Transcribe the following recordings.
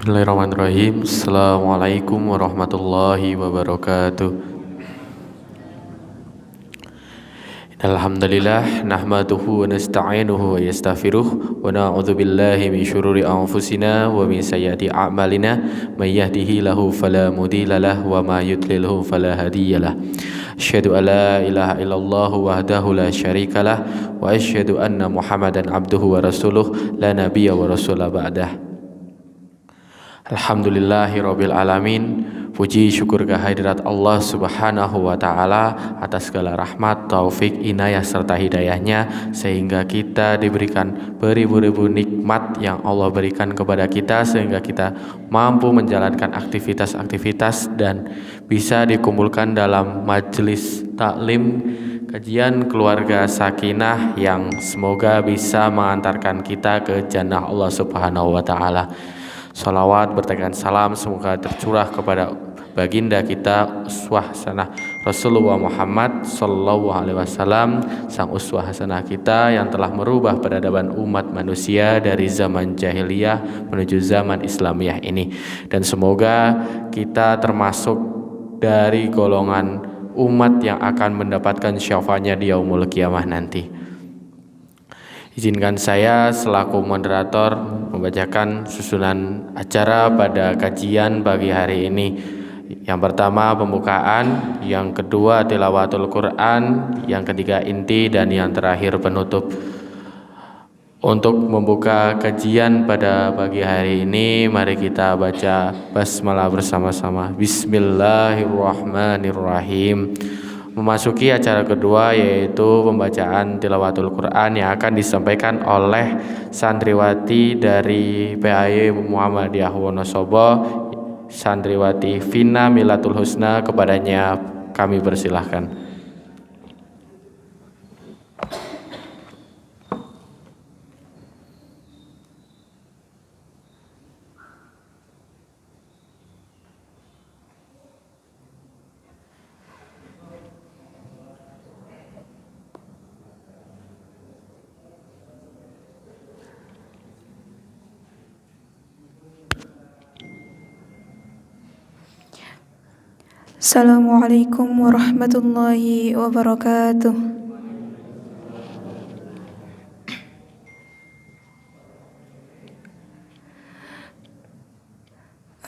Bismillahirrahmanirrahim. Assalamualaikum warahmatullahi wabarakatuh. Alhamdulillah nahmaduhu wa nasta'inuhu wa yastaghfiruh wa na'udzu billahi min syururi anfusina wa min sayyiati a'malina may yahdihillahu fala mudhillalah wa may yudlilhu fala hadiyalah. Asyhadu an la ilaha illallah wahdahu la syarikalah wa asyhadu anna Muhammadan abduhu wa rasuluh la nabiyya wa rasula ba'dah. Alhamdulillahirabbil alamin. Puji syukur kehadirat Allah Subhanahu wa taala atas segala rahmat, taufik, inayah serta hidayahnya sehingga kita diberikan beribu-ribu nikmat yang Allah berikan kepada kita sehingga kita mampu menjalankan aktivitas-aktivitas dan bisa dikumpulkan dalam majelis taklim kajian keluarga sakinah yang semoga bisa mengantarkan kita ke jannah Allah Subhanahu wa taala. Salawat bertekan salam semoga tercurah kepada baginda kita uswah hasanah Rasulullah Muhammad sallallahu alaihi wasallam, sang uswah hasanah kita yang telah merubah peradaban umat manusia dari zaman jahiliyah menuju zaman Islamiyah ini, dan semoga kita termasuk dari golongan umat yang akan mendapatkan syafaatnya di yaumul qiyamah nanti. Izinkan saya selaku moderator membacakan susunan acara pada kajian pagi hari ini. Yang pertama pembukaan, yang kedua tilawatul Quran, yang ketiga inti, dan yang terakhir penutup. Untuk membuka kajian pada pagi hari ini, mari kita baca basmalah bersama-sama. Bismillahirrahmanirrahim. Memasuki acara kedua yaitu pembacaan tilawatul Quran yang akan disampaikan oleh santriwati dari PAI Muhammadiyah Wonosobo, santriwati Vina Milatul Husna. Kepadanya kami persilahkan. Assalamualaikum warahmatullahi wabarakatuh.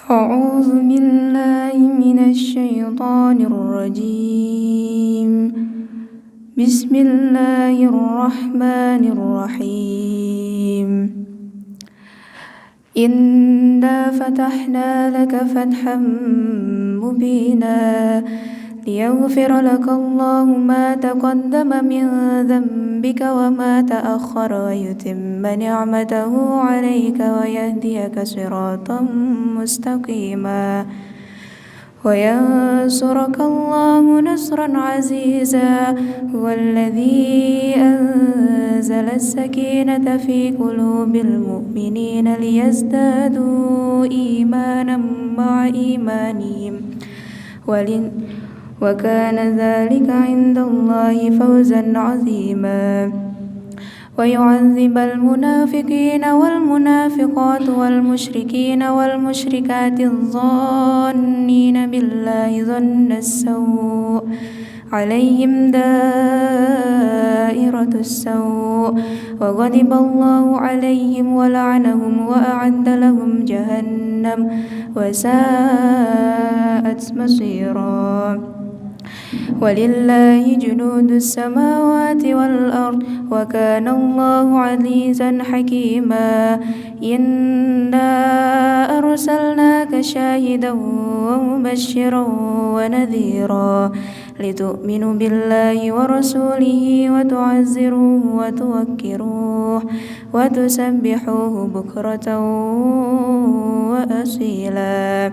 A'udzu billahi minasy syaithanir rajim. Bismillahirrahmanirrahim. Inna fatahna laka fathan mubina liyaghfira laka Allahu ma taqaddama min dhanbika wa ma ta'akhkhara wa yutimma ni'matahu 'alaika wa yahdiyaka siratan mustaqima وينصرك الله نصرا عزيزا هو الذي أنزل السكينة في قلوب المؤمنين ليزدادوا إيمانا مع إيمانهم وكان ذلك عند الله فوزا عظيما ويعذب المنافقين والمنافقات والمشركين والمشركات الظانين بالله ظن السوء عليهم دائرة السوء وغضب الله عليهم ولعنهم وأعد لهم جهنم وساءت مصيرا ولله جنود السماوات والأرض وكان الله عزيزا حكيما إنا أرسلناك شاهدا ومبشرا ونذيرا لتؤمنوا بالله ورسوله وتعزروه وتوكروه وتسبحوه بكرة وأصيلا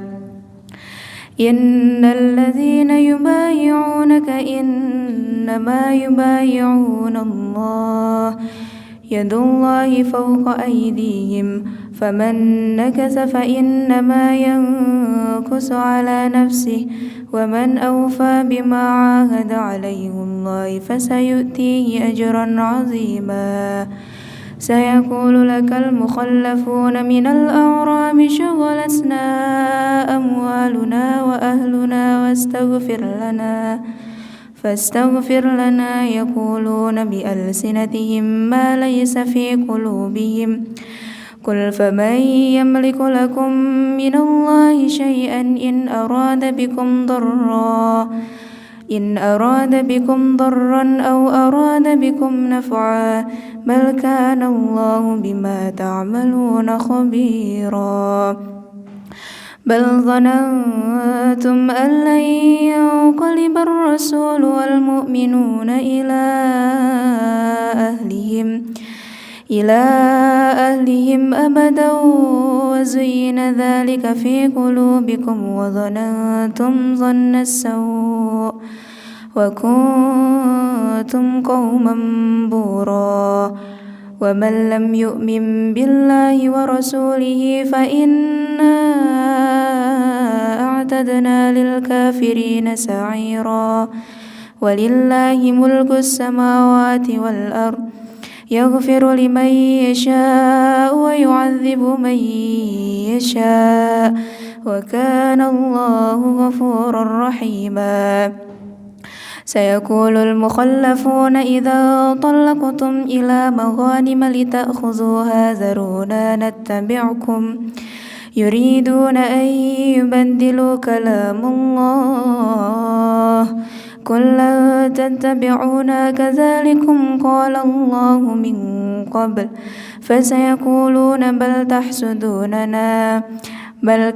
إن الذين يبايعونك إنما يبايعون الله يد الله فوق أيديهم فمن نكث فإنما ينكث على نفسه ومن أوفى بما عاهد عليه الله فسيؤتيه أجرا عظيما سيقول لك المخلفون من الأعراب شغلتنا أموالنا وأهلنا فاستغفر لنا يقولون بألسنتهم ما ليس في قلوبهم قل فمن يملك لكم من الله شيئا إن أراد بكم ضرا أو أراد بكم نفعا بل كان الله بما تعملون خبيرا بل ظننتم أن لن ينقلب الرسول والمؤمنون إلى أهلهم أبدا وزين ذلك في قلوبكم وظننتم ظن السوء وكنتم قوما بورا ومن لم يؤمن بالله ورسوله فإنا أعتدنا للكافرين سعيرا ولله ملك السماوات والأرض يغفر لمن يشاء ويعذب من يشاء وكان الله غفورا رحيما سيقول المخلفون إذا طلقتم إلى مغانم لتأخذوها ذرونا نتبعكم يريدون أن يبدلوا كلام الله قل لن تتبعونا كذلكم قال الله من قبل فسيقولون بل تحسدوننا بل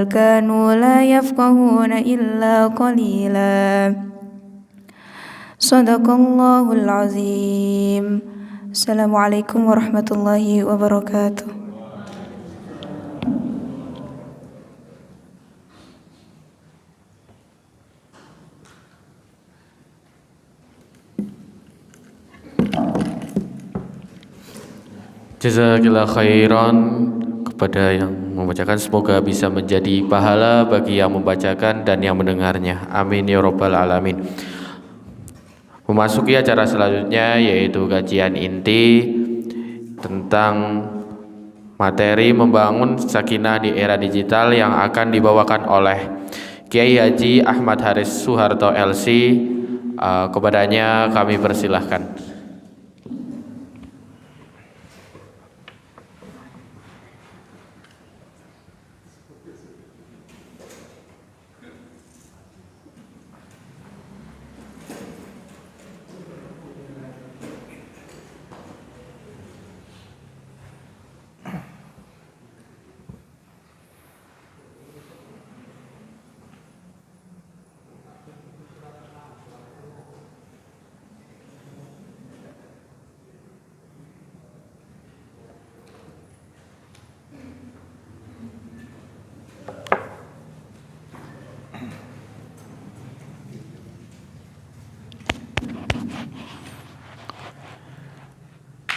كانوا لا يفقهون إلا قليلا صدق الله العظيم. السلام عليكم ورحمة الله وبركاته. Jazakillah khairan kepada yang membacakan, semoga bisa menjadi pahala bagi yang membacakan dan yang mendengarnya. Amin ya rabbal alamin. Memasuki acara selanjutnya yaitu kajian inti tentang materi membangun sakinah di era digital yang akan dibawakan oleh Kiai Haji Ahmad Haris Suharto LC. Kepadanya kami persilahkan.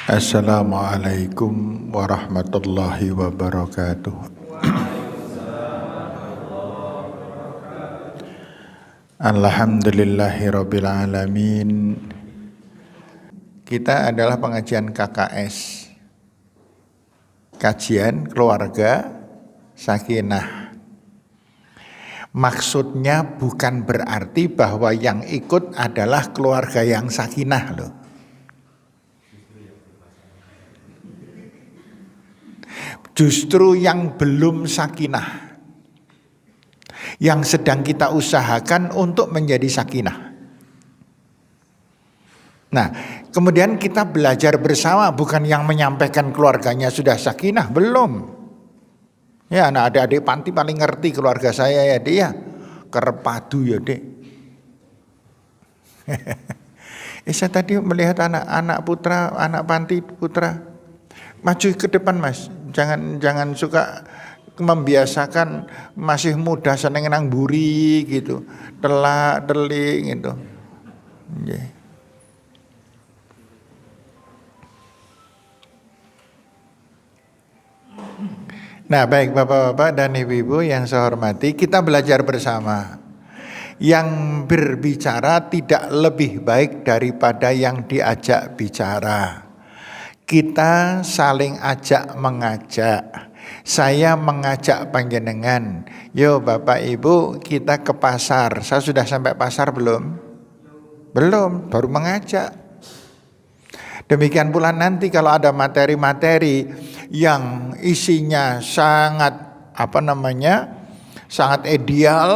Assalamualaikum warahmatullahi wabarakatuh. Alhamdulillahi rabbil alamin. Kita adalah pengajian KKS, kajian keluarga sakinah. Maksudnya bukan berarti bahwa yang ikut adalah keluarga yang sakinah loh. Justru yang belum sakinah, yang sedang kita usahakan untuk menjadi sakinah. Nah, kemudian kita belajar bersama, bukan yang menyampaikan keluarganya sudah sakinah, belum. Ya, anak adik-adik panti paling ngerti keluarga saya ya dia, kerpadu ya dek. Saya tadi melihat anak putra, anak panti putra. Maju ke depan mas, jangan suka membiasakan masih muda seneng nang buri gitu, telak teling gitu. Yeah. Nah baik bapak-bapak dan ibu-ibu yang saya hormati, kita belajar bersama. Yang berbicara tidak lebih baik daripada yang diajak bicara. kita saling ajak mengajak. Saya mengajak panjenengan, yo Bapak Ibu kita ke pasar. Saya sudah sampai pasar belum? Belum, baru mengajak. Demikian pula nanti kalau ada materi-materi yang isinya sangat sangat ideal,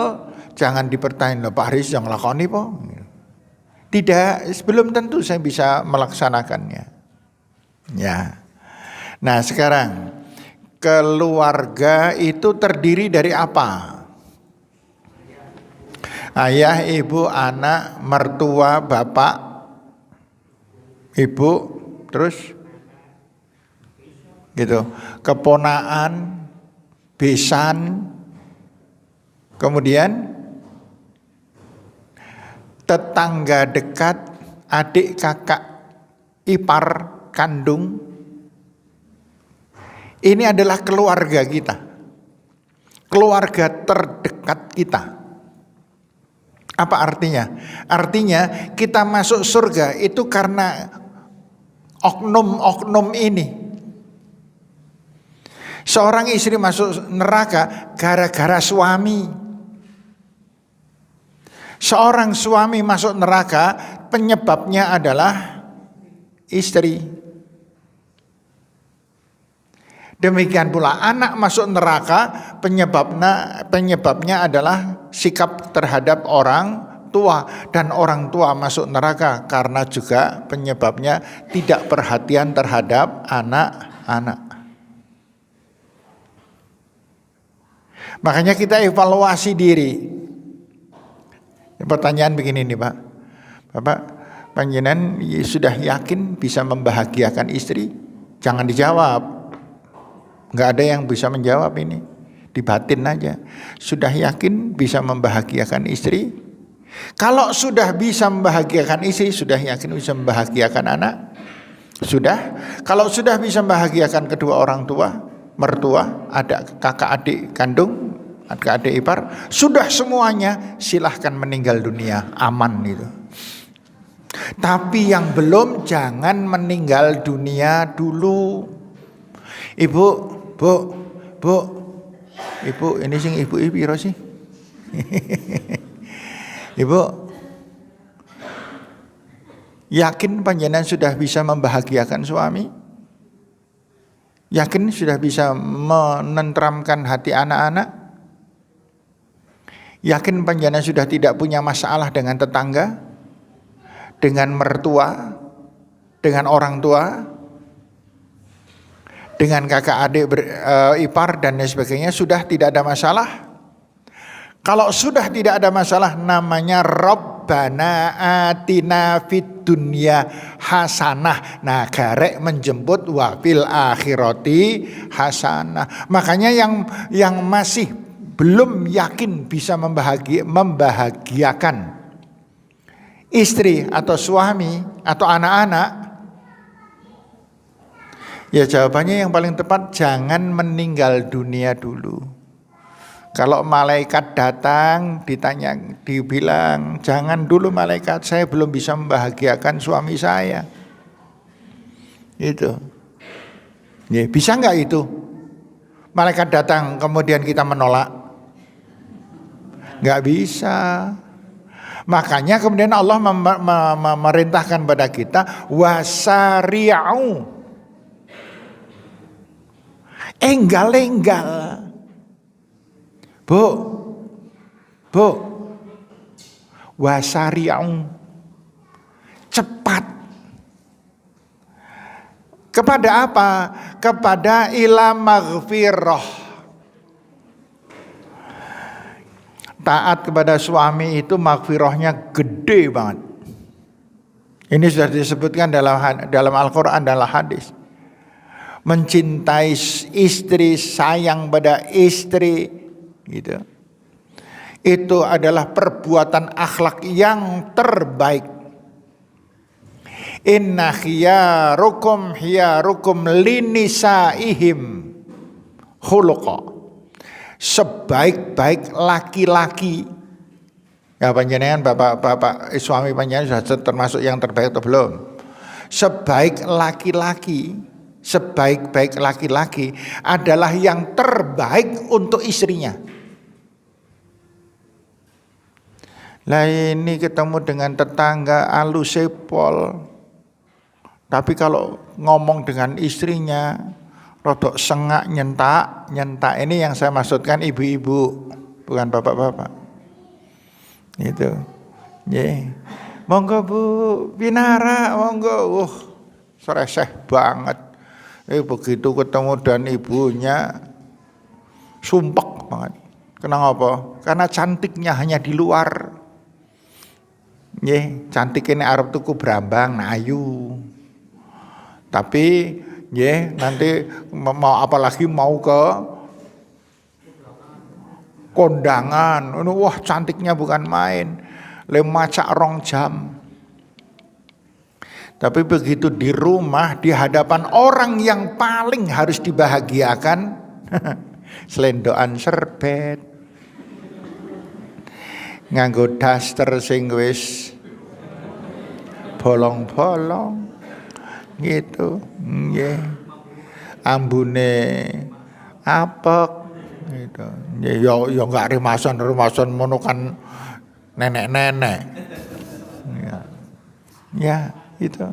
jangan dipertanyakan, Pak Haris yang lakoni po. Tidak, belum tentu saya bisa melaksanakannya. Ya. Nah, sekarang keluarga itu terdiri dari apa? Ayah, ibu, anak, mertua, bapak, ibu, terus gitu, keponaan, besan, kemudian tetangga dekat, adik, kakak, ipar, kandung. Ini adalah keluarga kita, keluarga terdekat kita. Apa artinya? Artinya kita masuk surga itu karena oknum-oknum ini. Seorang istri masuk neraka gara-gara suami. Seorang suami masuk neraka penyebabnya adalah istri. Demikian pula anak masuk neraka penyebabnya adalah sikap terhadap orang tua, dan orang tua masuk neraka karena juga penyebabnya tidak perhatian terhadap anak-anak. Makanya kita evaluasi diri. Pertanyaan begini nih Pak. Bapak, panjenengan sudah yakin bisa membahagiakan istri? Jangan dijawab. Nggak ada yang bisa menjawab ini, dibatin aja. Sudah yakin bisa membahagiakan istri? Kalau sudah bisa membahagiakan istri, sudah yakin bisa membahagiakan anak? Sudah. Kalau sudah bisa membahagiakan kedua orang tua, mertua, ada kakak adik kandung, kakak adik ipar, sudah semuanya, silahkan meninggal dunia, aman itu. Tapi yang belum, jangan meninggal dunia dulu. Bu, ibu, ini sing ibu piro sih? Ibu, yakin panjenengan sudah bisa membahagiakan suami? Yakin sudah bisa menenteramkan hati anak-anak? Yakin panjenengan sudah tidak punya masalah dengan tetangga, dengan mertua, dengan orang tua, dengan kakak adik ipar dan lain sebagainya? Sudah tidak ada masalah? Kalau sudah tidak ada masalah, namanya Rabbana atina fid dunya hasanah. Nah, garek menjemput wa fil akhirati hasanah. Makanya yang masih belum yakin bisa membahagiakan istri atau suami atau anak-anak, ya jawabannya yang paling tepat, jangan meninggal dunia dulu. Kalau malaikat datang dibilang, jangan dulu malaikat, saya belum bisa membahagiakan suami saya. Itu. Ya, bisa nggak itu? Malaikat datang kemudian kita menolak? Nggak bisa. Makanya kemudian Allah memerintahkan pada kita wasari'u. Enggal-enggal. Bu, wasari'u, cepat. Kepada apa? Kepada ila maghfirah. Taat kepada suami itu maghfirahnya gede banget. Ini sudah disebutkan dalam Al-Quran, dalam hadis. Mencintai istri, sayang pada istri, gitu. Itu adalah perbuatan akhlak yang terbaik. Inna khiyarukum linisaihim khuluqa. Sebaik-baik laki-laki. Ya panjenengan bapak suami panjenengan sudah termasuk yang terbaik atau belum? sebaik-baik laki-laki adalah yang terbaik untuk istrinya. Lah ini ketemu dengan tetangga alusepol, tapi kalau ngomong dengan istrinya rodok sengak nyentak ini yang saya maksudkan ibu-ibu, bukan bapak-bapak. Itu. Nggih. Monggo Bu Binara, monggo. Sereseh banget. Begitu ketemu dan ibunya sumpek banget. Kenapa? Karena cantiknya hanya di luar. Nggih, cantik ini arep tuku brambang, ayu. Tapi nggih, nanti mau apalagi mau ke kondangan. Wah, cantiknya bukan main. Macak 2 jam. Tapi begitu di rumah, di hadapan orang yang paling harus dibahagiakan, selendokan serbet, nganggo daster sing wis bolong-bolong gitu, nggih. Ambune apek gitu. Ya enggak rimason ngono kan nenek-nenek. Ya, itu.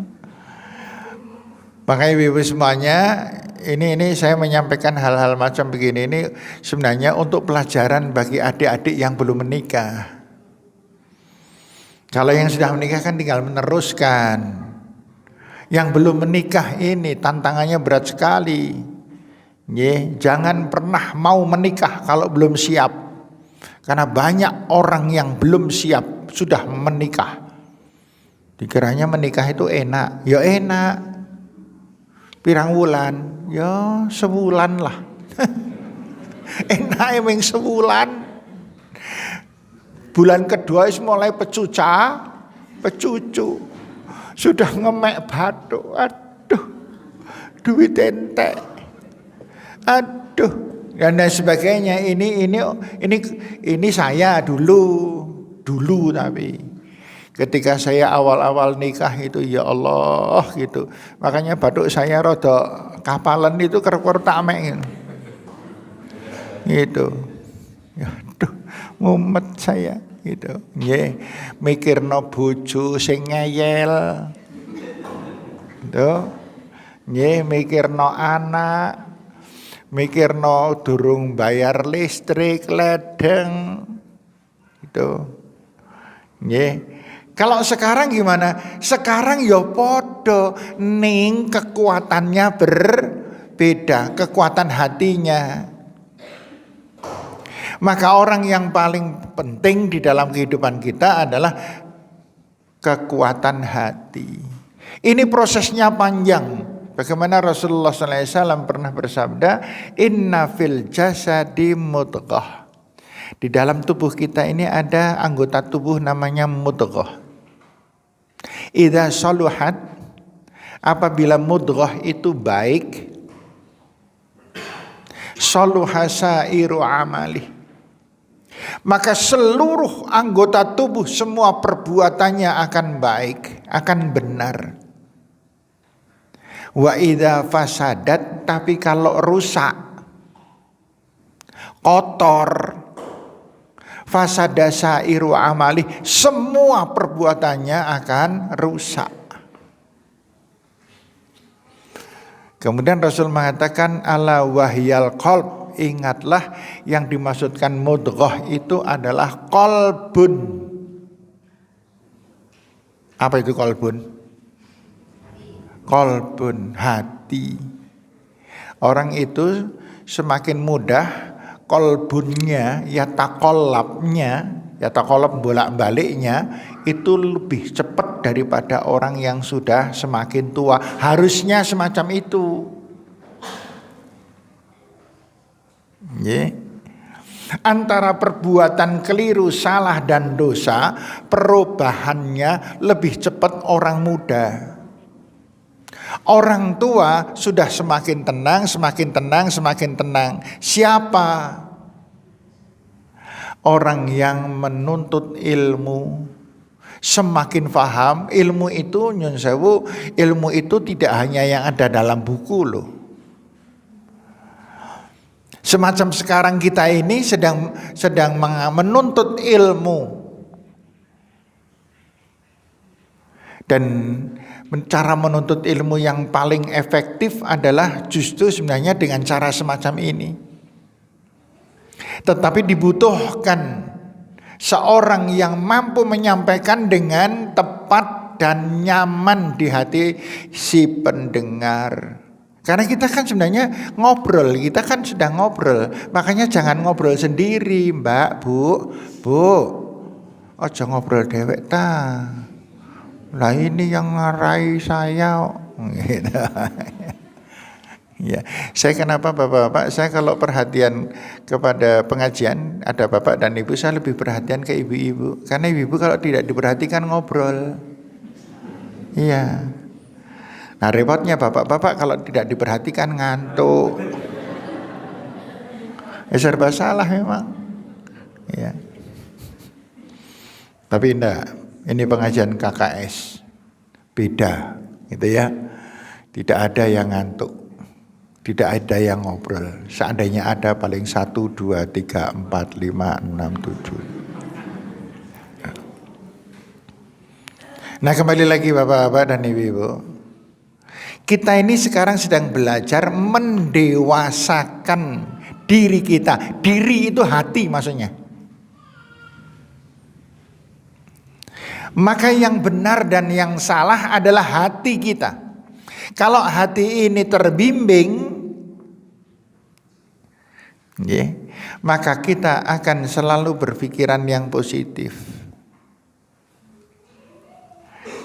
Makanya ibu semuanya, ini saya menyampaikan hal-hal macam begini ini sebenarnya untuk pelajaran bagi adik-adik yang belum menikah. Kalau yang sudah menikah kan tinggal meneruskan. Yang belum menikah ini tantangannya berat sekali. Jangan pernah mau menikah kalau belum siap. Karena banyak orang yang belum siap sudah menikah. Dikiranya menikah itu enak. Ya enak. Pirang wulan? Ya sebulan lah. Enak emang sebulan. Bulan kedua mulai pecucu. Sudah ngemek batuk. Aduh. Duit entek. Aduh. Dan sebagainya. Ini saya dulu tapi ketika saya awal-awal nikah itu ya Allah gitu. Makanya batuk saya rada kapalan itu kerep tamek gitu. Ya aduh, mumet saya gitu. Nggih, mikirno bojo sing ngeyel. Tuh. Nggih, mikirno anak, mikirno durung bayar listrik ledeng. Gitu. Nggih. Kalau sekarang gimana? Sekarang ya podo ning kekuatannya berbeda, kekuatan hatinya. Maka orang yang paling penting di dalam kehidupan kita adalah kekuatan hati. Ini prosesnya panjang. Bagaimana Rasulullah SAW pernah bersabda, Inna fil jasadi mudghah. Di dalam tubuh kita ini ada anggota tubuh namanya mudghah. Idza saluhat, apabila mudghah itu baik, saluha sairu amali, maka seluruh anggota tubuh semua perbuatannya akan baik, akan benar. Wa idza fasadat, tapi kalau rusak, kotor, fasada sairu amali, semua perbuatannya akan rusak. Kemudian Rasul mengatakan ala wahyal qalb, ingatlah yang dimaksudkan mudghah itu adalah qalbun. Apa itu qalbun? Qalbun, hati. Orang itu semakin mudah kolbunnya, ya takolab bolak-baliknya itu lebih cepat daripada orang yang sudah semakin tua. Harusnya semacam itu. Antara perbuatan keliru, salah dan dosa, perubahannya lebih cepat orang muda. Orang tua sudah semakin tenang. Siapa? Orang yang menuntut ilmu, Semakin paham ilmu itu, nyun sewu, ilmu itu tidak hanya yang ada dalam buku loh. Semacam sekarang kita ini sedang menuntut ilmu. Dan cara menuntut ilmu yang paling efektif adalah justru sebenarnya dengan cara semacam ini. Tetapi dibutuhkan seorang yang mampu menyampaikan dengan tepat dan nyaman di hati si pendengar. Karena kita kan sebenarnya ngobrol, kita kan sedang ngobrol. Makanya jangan ngobrol sendiri, Mbak, Bu. Ojo ngobrol dewek ta. Lah ini yang ngarai saya. Gitu. Ya, saya kenapa bapak-bapak, saya kalau perhatian kepada pengajian ada bapak dan ibu, saya lebih perhatian ke ibu-ibu. Karena ibu-ibu kalau tidak diperhatikan ngobrol. Iya. Nah repotnya bapak-bapak kalau tidak diperhatikan ngantuk. Serba salah memang. Ya. Tapi enggak, ini pengajian KKS. Beda, gitu ya. Tidak ada yang ngantuk. Tidak ada yang ngobrol. Seandainya ada paling 1, 2, 3, 4, 5, 6, 7. Nah kembali lagi bapak-bapak dan ibu-ibu. Kita ini sekarang sedang belajar mendewasakan diri kita. Diri itu hati maksudnya. Maka yang benar dan yang salah adalah hati kita. Kalau hati ini terbimbing, maka kita akan selalu berpikiran yang positif.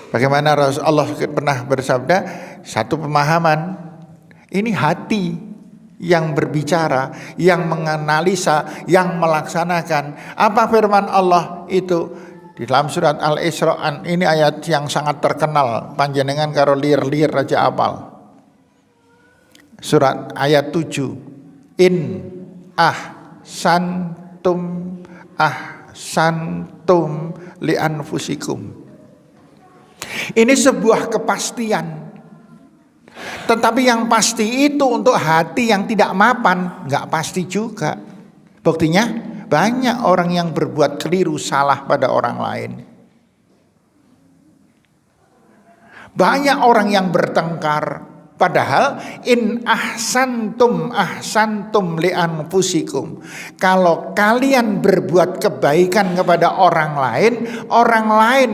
Bagaimana Rasulullah pernah bersabda, satu pemahaman, ini hati yang berbicara, yang menganalisa, yang melaksanakan. Apa firman Allah itu? Di dalam surat Al-Isra, ini ayat yang sangat terkenal, panjenengan karo lir-lir raja apal. Surat ayat 7. In ahsantum li anfusikum. Ini sebuah kepastian. Tetapi yang pasti itu untuk hati yang tidak mapan, enggak pasti juga. Buktinya banyak orang yang berbuat keliru salah pada orang lain. Banyak orang yang bertengkar. Padahal in ahsantum li anfusikum. Kalau kalian berbuat kebaikan kepada orang lain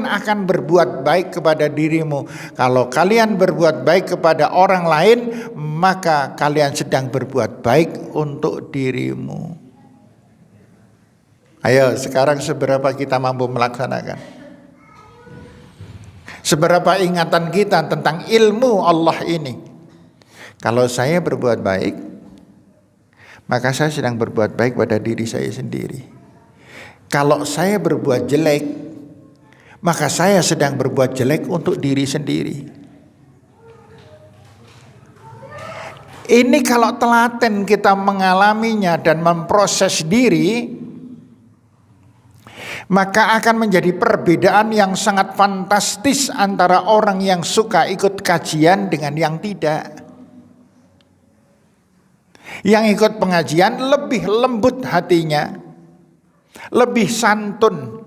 akan berbuat baik kepada dirimu. Kalau kalian berbuat baik kepada orang lain, maka kalian sedang berbuat baik untuk dirimu. Ayo sekarang seberapa kita mampu melaksanakan? Seberapa ingatan kita tentang ilmu Allah ini? Kalau saya berbuat baik, maka saya sedang berbuat baik pada diri saya sendiri. Kalau saya berbuat jelek, maka saya sedang berbuat jelek untuk diri sendiri. Ini kalau telaten kita mengalaminya dan memproses diri, maka akan menjadi perbedaan yang sangat fantastis antara orang yang suka ikut kajian dengan yang tidak. Yang ikut pengajian lebih lembut hatinya, lebih santun,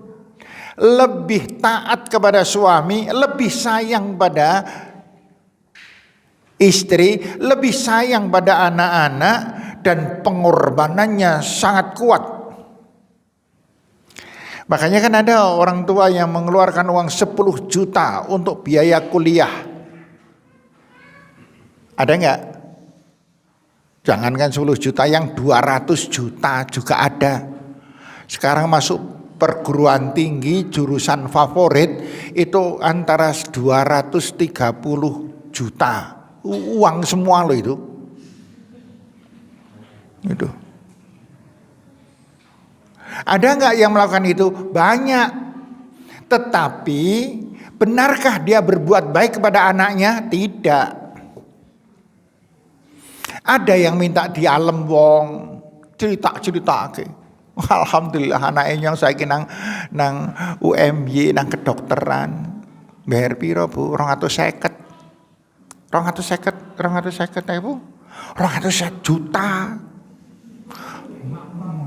lebih taat kepada suami, lebih sayang pada istri, lebih sayang pada anak-anak, dan pengorbanannya sangat kuat. Makanya kan ada orang tua yang mengeluarkan uang 10 juta untuk biaya kuliah. Ada enggak? Jangankan 10 juta, yang 200 juta juga ada. Sekarang masuk perguruan tinggi jurusan favorit itu antara 230 juta. Uang semua loh itu. Itu. Ada enggak yang melakukan itu? Banyak. Tetapi benarkah dia berbuat baik kepada anaknya? Tidak. Ada yang minta dialem wong, cerita-cerita. Alhamdulillah anake nyong saiki nang UMY nang kedokteran. Bayar piro, Bu? 250. 250 Bu. 200 juta.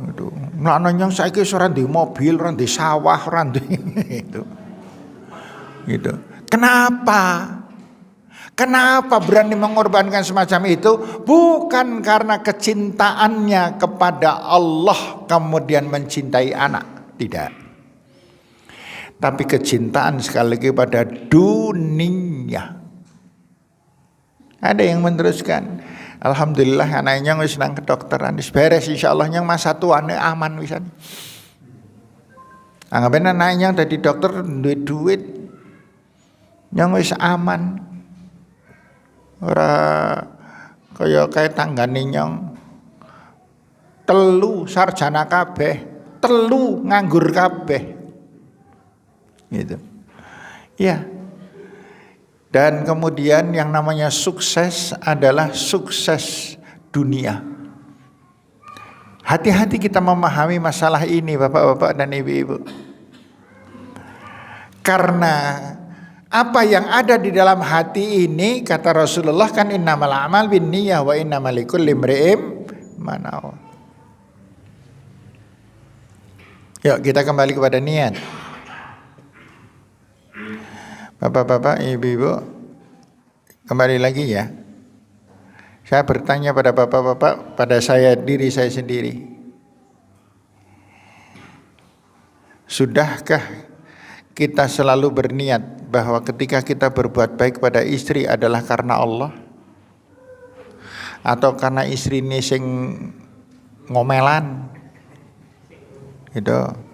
Aduh, nek nyong saiki wis ora ndek mobil, ora ndek sawah, ora ndek itu. Gitu. Kenapa? Kenapa berani mengorbankan semacam itu? Bukan karena kecintaannya kepada Allah kemudian mencintai anak, tidak. Tapi kecintaan sekali lagi pada dunia. Ada yang meneruskan, alhamdulillah anaknya wis nang kedokteran, wis beres insyaallah nyang masa tuane aman wisan. Anggapen anaknya dadi dokter duit nyang wis aman. Ora kaya tanggane nyong. 3 sarjana kabeh, 3 nganggur kabeh. Gitu. Ya. Dan kemudian yang namanya sukses adalah sukses dunia. Hati-hati kita memahami masalah ini Bapak-bapak dan Ibu-ibu. Karena apa yang ada di dalam hati ini kata Rasulullah kan innamal a'mal binniyah wa innamal likulli imri'in ma nawa. Yuk kita kembali kepada niat. Bapak-bapak, ibu-ibu, kembali lagi ya. Saya bertanya pada bapak-bapak, pada diri saya sendiri. Sudahkah kita selalu berniat bahwa ketika kita berbuat baik pada istri adalah karena Allah? Atau karena istri ini sing ngomelan? Gitu.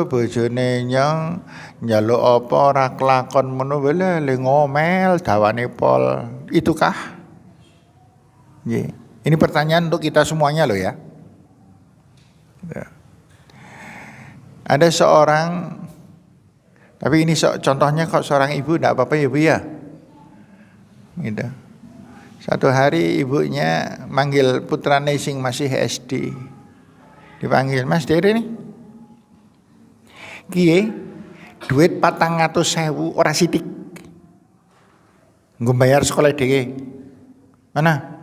Bojone nyong njaluk apa ora kelakon ngono wae le ngomel dawane pol. Itukah? Nggih. Ini pertanyaan untuk kita semuanya loh ya. Ada seorang, tapi ini contohnya kok seorang ibu, enggak apa-apa ya Bu ya. Gitu. Satu hari ibunya manggil putrane sing masih SD. Dipanggil, "Mas Dere nih. Kiye duit 400.000 ora sithik. Nggo bayar sekolah dhewe. Mana?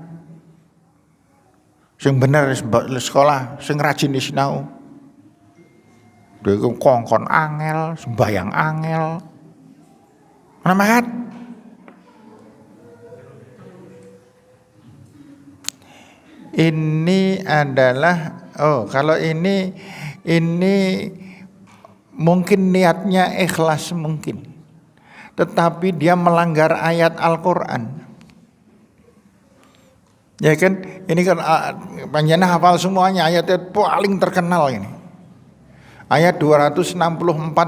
Sing bener sekolah, sing rajin sinau. Dhewe kongkon angel, sembayang angel. Mana makat? Ini adalah kalau ini mungkin niatnya ikhlas mungkin, tetapi dia melanggar ayat Al-Quran. Ya kan, ini kan panjenengan hafal semuanya ayatnya paling terkenal ini. Ayat 264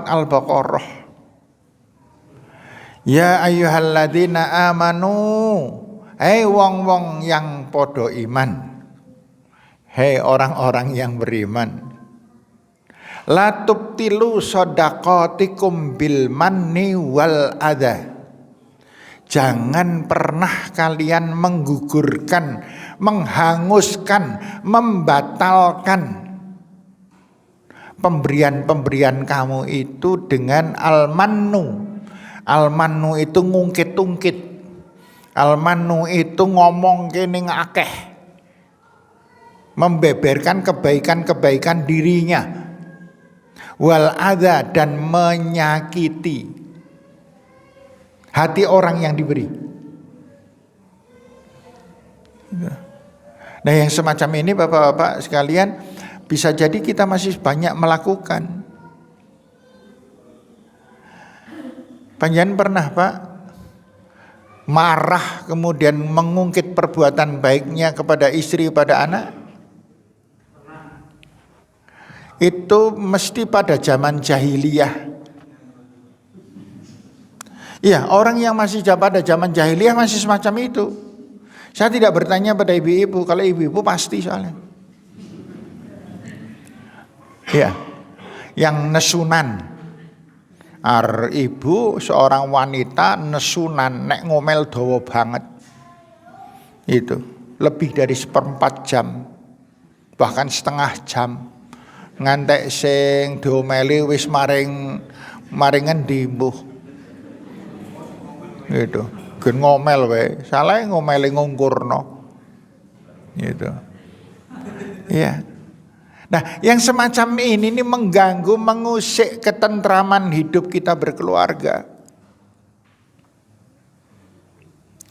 Al-Baqarah. Ya ayyuhalladzina amanu, hei wong-wong yang podo iman, hei orang-orang yang beriman. La tubtilu shadaqatikum bil manni wal adha. Jangan pernah kalian menggugurkan, menghanguskan, membatalkan pemberian-pemberian kamu itu dengan al-mannu. Al-mannu itu ngungkit-ungkit. Al-mannu itu ngomong kene akeh. Membeberkan kebaikan-kebaikan dirinya. Wal adha, dan menyakiti hati orang yang diberi. Nah yang semacam ini bapak-bapak sekalian, bisa jadi kita masih banyak melakukan. Panjenengan pernah Pak marah kemudian mengungkit perbuatan baiknya kepada istri, pada anak? Itu mesti pada zaman jahiliyah. Iya, orang yang masih pada zaman jahiliyah masih semacam itu. Saya tidak bertanya pada ibu-ibu, kalau ibu-ibu pasti soalnya. Iya, yang nesunan. Ibu seorang wanita nesunan, nek ngomel dawa banget. Itu lebih dari 1/4 jam. bahkan setengah jam. Ngantek sing diomeli wis maringen dimbuh. Gitu. Gen ngomel wae, salah ngomeli ngungkurno. Gitu. Iya. Nah, yang semacam ini mengganggu, mengusik ketentraman hidup kita berkeluarga.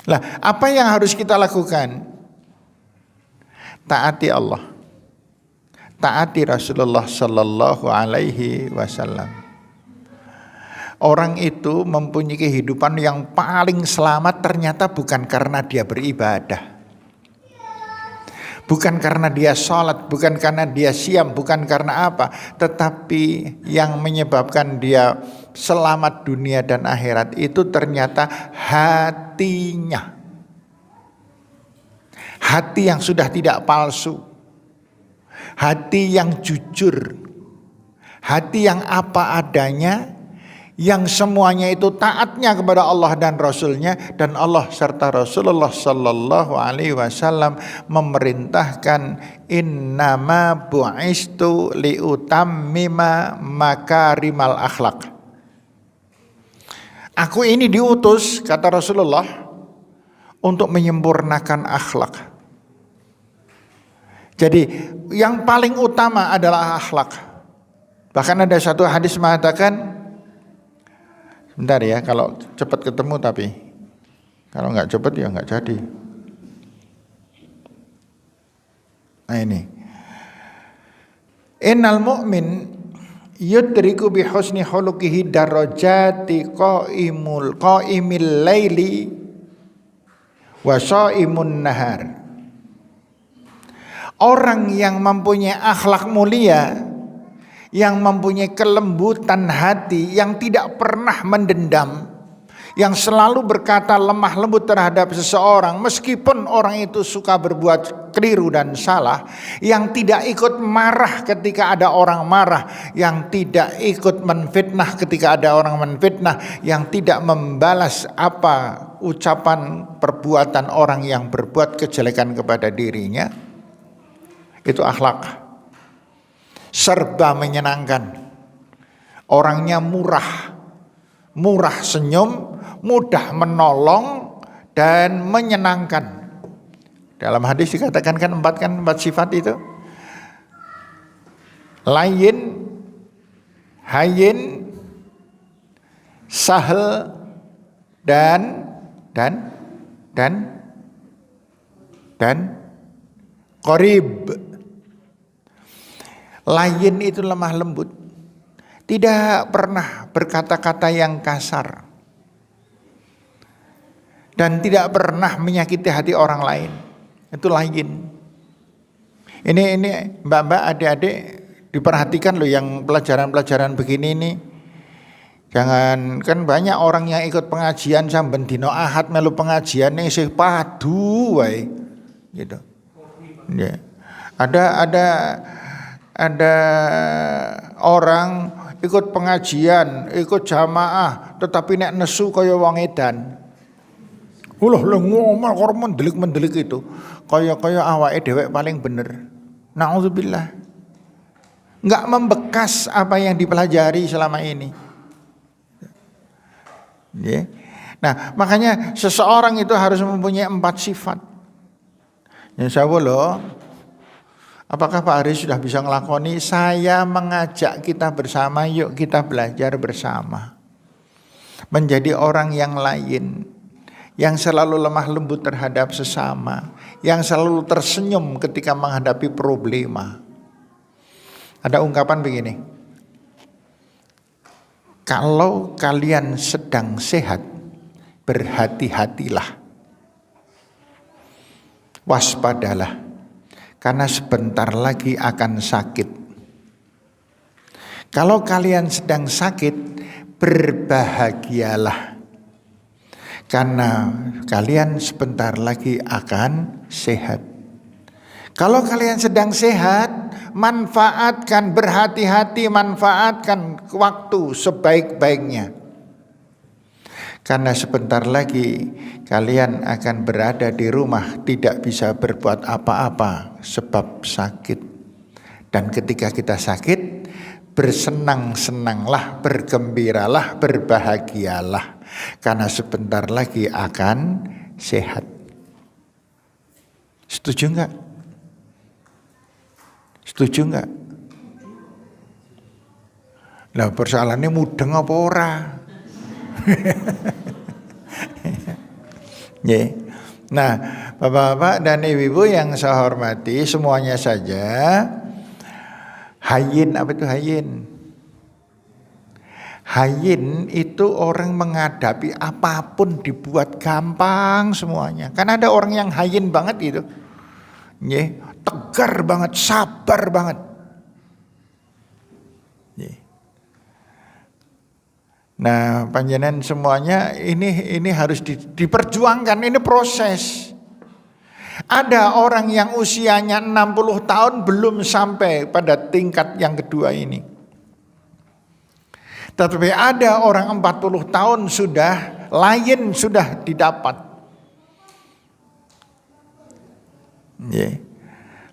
Lah, apa yang harus kita lakukan? Taati Allah. Taati Rasulullah sallallahu alaihi wasallam. Orang itu mempunyai kehidupan yang paling selamat ternyata bukan karena dia beribadah. Bukan karena dia sholat, bukan karena dia siam, bukan karena apa. Tetapi yang menyebabkan dia selamat dunia dan akhirat itu ternyata hatinya. Hati yang sudah tidak palsu. Hati yang jujur. Hati yang apa adanya. Yang semuanya itu taatnya kepada Allah dan Rasulnya, dan Allah serta Rasulullah sallallahu alaihi wasallam memerintahkan innama bu'istu liutammima makarimal akhlak. Aku ini diutus, kata Rasulullah, untuk menyempurnakan akhlak. Jadi yang paling utama adalah akhlak. Bahkan ada satu hadis mengatakan, bentar ya, kalau cepat ketemu, tapi kalau nggak cepat ya nggak jadi. Nah ini, innal mu'min yudriku bi husni khuluqihi darajati qaimil laili wa shaimun nahar. Orang yang mempunyai akhlak mulia, yang mempunyai kelembutan hati, yang tidak pernah mendendam, yang selalu berkata lemah lembut terhadap seseorang meskipun orang itu suka berbuat keliru dan salah, yang tidak ikut marah ketika ada orang marah, yang tidak ikut menfitnah ketika ada orang menfitnah, yang tidak membalas apa ucapan perbuatan orang yang berbuat kejelekan kepada dirinya. Itu akhlak. Serba menyenangkan. Orangnya murah senyum, mudah menolong dan menyenangkan. Dalam hadis dikatakan empat sifat itu. Layin, hayin, sahel, dan qarib. Lain itu lemah lembut, tidak pernah berkata-kata yang kasar, dan tidak pernah menyakiti hati orang lain. Itu lain. Ini mbak-mbak, adik-adik, diperhatikan loh yang pelajaran-pelajaran begini ini. Jangan, kan banyak orang yang ikut pengajian samben dino Ahad melu pengajian nih sih padu wae gitu. Ya. Ada orang ikut pengajian, ikut jamaah, tetapi nek nesu kaya wong edan. Ulah ngomong karo mendelik itu. Kaya awake dhewek paling bener. Nauzubillah. Enggak membekas apa yang dipelajari selama ini. Ya. Nah, makanya seseorang itu harus mempunyai 4 sifat. Insyaallah loh. Apakah Pak Haris sudah bisa ngelakoni? Saya mengajak kita bersama, yuk kita belajar bersama. Menjadi orang yang lain, yang selalu lemah lembut terhadap sesama, yang selalu tersenyum ketika menghadapi problema. Ada ungkapan begini, kalau kalian sedang sehat, berhati-hatilah, waspadalah, karena sebentar lagi akan sakit. Kalau kalian sedang sakit, berbahagialah, karena kalian sebentar lagi akan sehat. Kalau kalian sedang sehat, manfaatkan, berhati-hati, manfaatkan waktu sebaik-baiknya. Karena sebentar lagi kalian akan berada di rumah, tidak bisa berbuat apa-apa sebab sakit. Dan ketika kita sakit, bersenang-senanglah, bergembiralah, berbahagialah. Karena sebentar lagi akan sehat. Setuju enggak? Setuju enggak? Lah persoalannya mudeng apa ora? Yeah. Nah, Bapak-bapak dan Ibu-ibu yang saya hormati, semuanya saja, hayyin, apa itu hayyin? Hayyin itu orang menghadapi apapun dibuat gampang semuanya. Kan ada orang yang hayyin banget gitu. Yeah. Tegar banget, sabar banget. Yeah. Nah, panjenengan semuanya ini harus diperjuangkan, ini proses. Ada orang yang usianya 60 tahun belum sampai pada tingkat yang kedua ini. Tetapi ada orang 40 tahun sudah, lain sudah didapat. Yeah.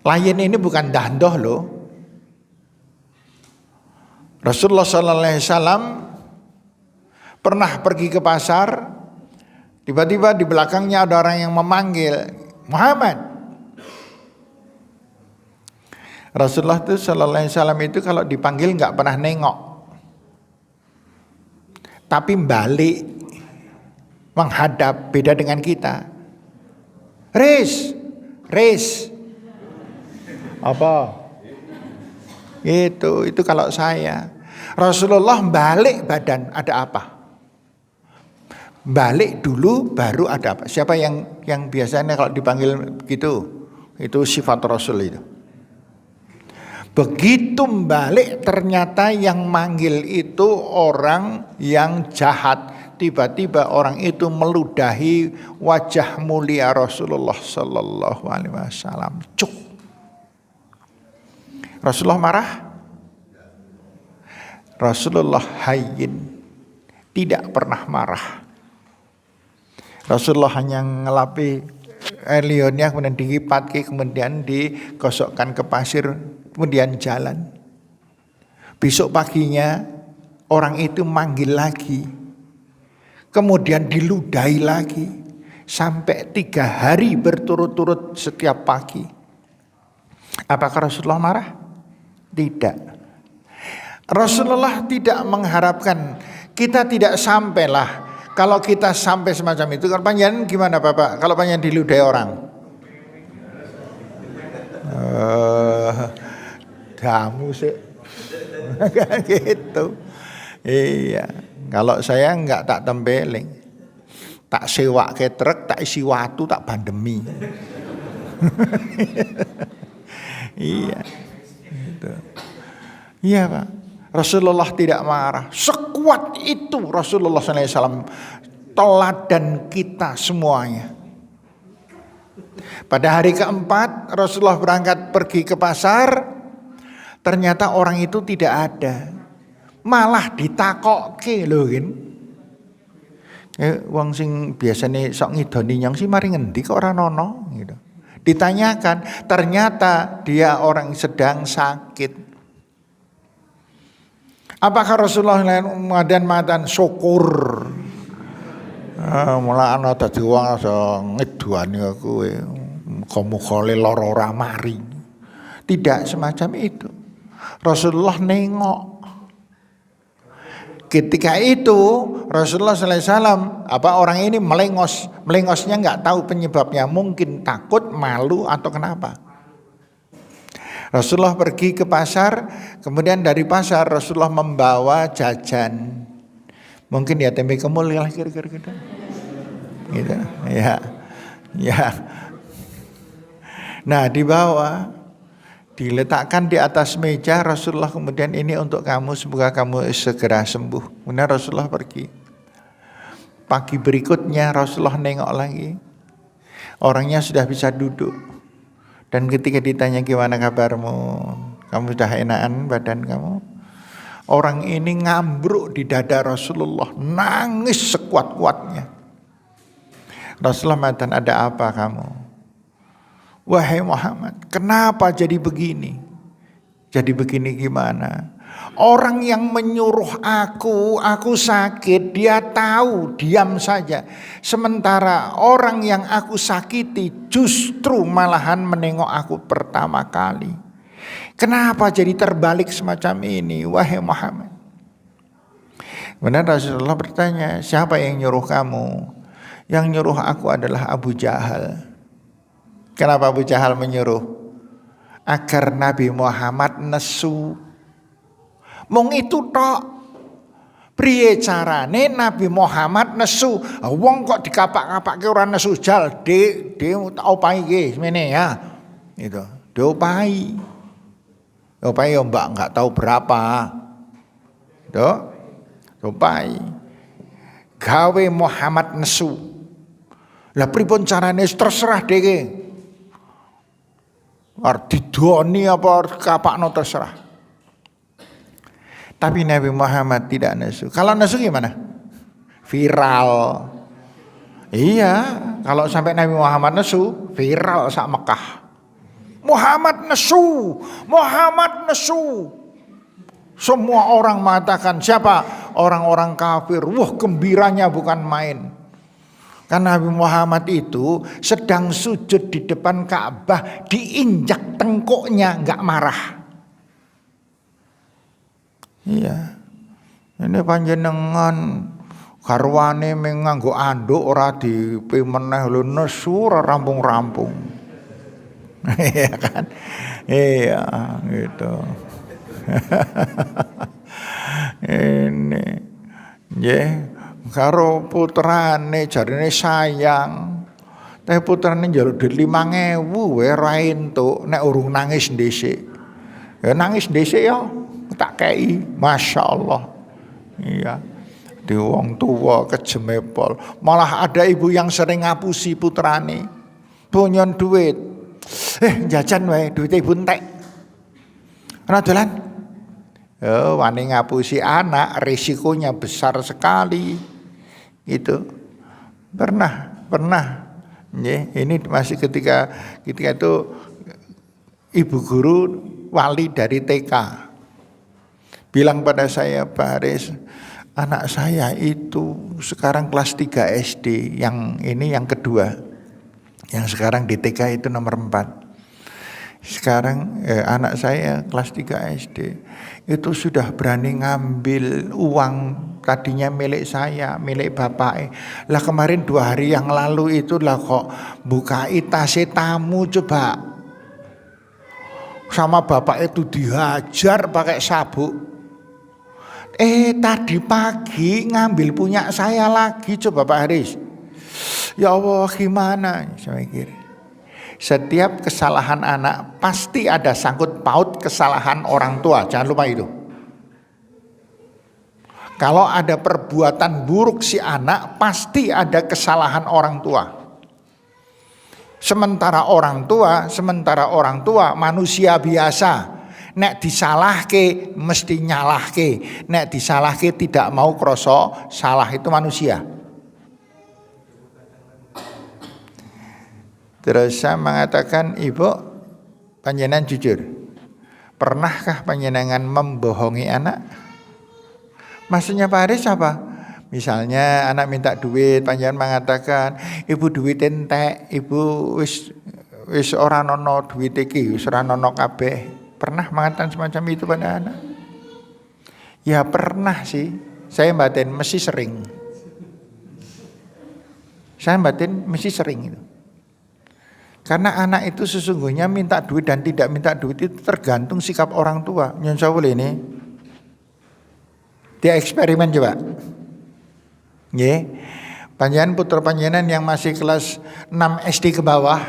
Lain ini bukan dandoh loh. Rasulullah SAW pernah pergi ke pasar, tiba-tiba di belakangnya ada orang yang memanggil, Muhammad. Rasulullah itu sallallahu alaihi wasallam itu kalau dipanggil nggak pernah nengok, tapi balik menghadap, beda dengan kita. Res, apa? Itu kalau saya. Rasulullah balik badan, ada apa? Balik dulu baru ada apa? Siapa yang biasanya kalau dipanggil gitu? Itu sifat Rasul itu. Begitu balik ternyata yang manggil itu orang yang jahat. Tiba-tiba orang itu meludahi wajah mulia Rasulullah sallallahu alaihi wasallam. Cuk. Rasulullah marah? Rasulullah hayyin, tidak pernah marah. Rasulullah hanya ngelapi air lionnya, kemudian dikipatkan, kemudian digosokkan ke pasir, kemudian jalan. Besok paginya orang itu manggil lagi, kemudian diludahi lagi sampai 3 hari berturut-turut setiap pagi. Apakah Rasulullah marah? Tidak. Rasulullah tidak mengharapkan kita tidak sampailah. Kalau kita sampai semacam itu, kalau panjenengan gimana Bapak? Kalau panjenengan diludahi orang? Kamu sih. Gitu. Iya. Kalau saya enggak tak tempeling. Tak sewa ke truk, tak isi watu, tak pandemi. Iya. Gitu. Iya Pak. Rasulullah tidak marah. Sekuat itu Rasulullah SAW teladan kita semuanya. Pada hari keempat Rasulullah berangkat pergi ke pasar. Ternyata orang itu tidak ada. Malah ditakokke lho kan. Wong sing biasane sok ngidoni nyong sih mari ngendi kok ora ono gitu. Ditanyakan, ternyata dia orang sedang sakit. Apakah Rasulullah madan syukur? Malah ana dadi wong ngedhuani aku muga-muga lara ora mari. Tidak semacam itu. Rasulullah nengok. Ketika itu Rasulullah SAW orang ini melengosnya nggak tahu penyebabnya, mungkin takut, malu atau kenapa. Rasulullah pergi ke pasar, kemudian dari pasar Rasulullah membawa jajan. Mungkin ya tempe kemul lah kira-kira gitu. Gitu. Ya. Nah, dibawa, diletakkan di atas meja Rasulullah, kemudian ini untuk kamu, semoga kamu segera sembuh. Kemudian Rasulullah pergi. Pagi berikutnya Rasulullah nengok lagi. Orangnya sudah bisa duduk. Dan ketika ditanya gimana kabarmu, kamu sudah enakan badan kamu? Orang ini ngambruk di dada Rasulullah, nangis sekuat-kuatnya. Rasulullah mengatakan, ada apa kamu? Wahai Muhammad, kenapa jadi begini? Jadi begini gimana? Orang yang menyuruh aku sakit, dia tahu, diam saja. Sementara orang yang aku sakiti justru malahan menengok aku pertama kali. Kenapa jadi terbalik semacam ini, wahai Muhammad? Benar Rasulullah bertanya, siapa yang nyuruh kamu? Yang nyuruh aku adalah Abu Jahal. Kenapa Abu Jahal menyuruh? Agar Nabi Muhammad nesu. Mung itu tok. Priye carane Nabi Muhammad nesu? Wong kok dikapak-kapake ora nesu jal, Dik, tak opahi iki semene ya. Itu, diopahi. Opahi ya Mbak enggak tahu berapa. Itu opai gawe Muhammad nesu. Lah pripun carane terserah dhewe. Arep didoni apa kapakno terserah. Tapi Nabi Muhammad tidak nesu. Kalau nesu gimana? Viral. Iya, kalau sampai Nabi Muhammad nesu, viral sak Mekah. Muhammad nesu, Muhammad nesu. Semua orang mengatakan, siapa? Orang-orang kafir. Wah, gembiranya bukan main. Karena Nabi Muhammad itu sedang sujud di depan Ka'bah, diinjak tengkuknya, enggak marah. Iya. Ini panjenengan garwane nganggo anduk ora dipimeneh lho, nesu ora rampung-rampung. Iya kan? Iya, gitu. Ini nggih karo putrane jarine sayang. Tapi putrane njaluk dhuwit 5.000 wae ra entuk nek urung nangis dhisik. Ya nangis dhisik ya tak kei, masyaallah. Iya. Di wong tua kejemepol. Malah ada ibu yang sering ngapusi putrane. Punyon duit. Jajan wae duit ibu entek. Ana dolan. Wani ngapusi anak risikonya besar sekali. Itu pernah. Ini masih ketika itu ibu guru wali dari TK bilang pada saya, Pak Haris, anak saya itu sekarang kelas 3 SD, yang ini yang kedua, yang sekarang di TK itu nomor 4. Sekarang anak saya kelas 3 SD itu sudah berani ngambil uang tadinya milik saya, milik bapak. Lah kemarin 2 hari yang lalu itu lah kok buka tasnya tamu coba. Sama bapak itu dihajar pakai sabuk. Tadi pagi ngambil punya saya lagi coba Pak Haris. Ya Allah gimana? Saya mikir. Setiap kesalahan anak pasti ada sangkut paut kesalahan orang tua. Jangan lupa itu. Kalau ada perbuatan buruk si anak, pasti ada kesalahan orang tua. Sementara orang tua manusia biasa. Nek disalahke mesti nyalahke. Nek disalahke tidak mau kroso salah, itu manusia. Terus saya mengatakan, ibu panjenengan jujur, pernahkah panjenengan membohongi anak? Maksudnya Pak Haris apa? Misalnya anak minta duit, panjenengan mengatakan, ibu duit entek, ibu wis ora nono duit iki, wis ora nono kabeh. Pernah mengatakan semacam itu pada anak? Ya pernah sih, saya batin mesti sering. Saya batin mesti sering itu. Karena anak itu sesungguhnya minta duit dan tidak minta duit itu tergantung sikap orang tua. Nyun sewu ini. Dia eksperimen coba. Nggih. Panjenengan putra panjenengan yang masih kelas 6 SD ke bawah.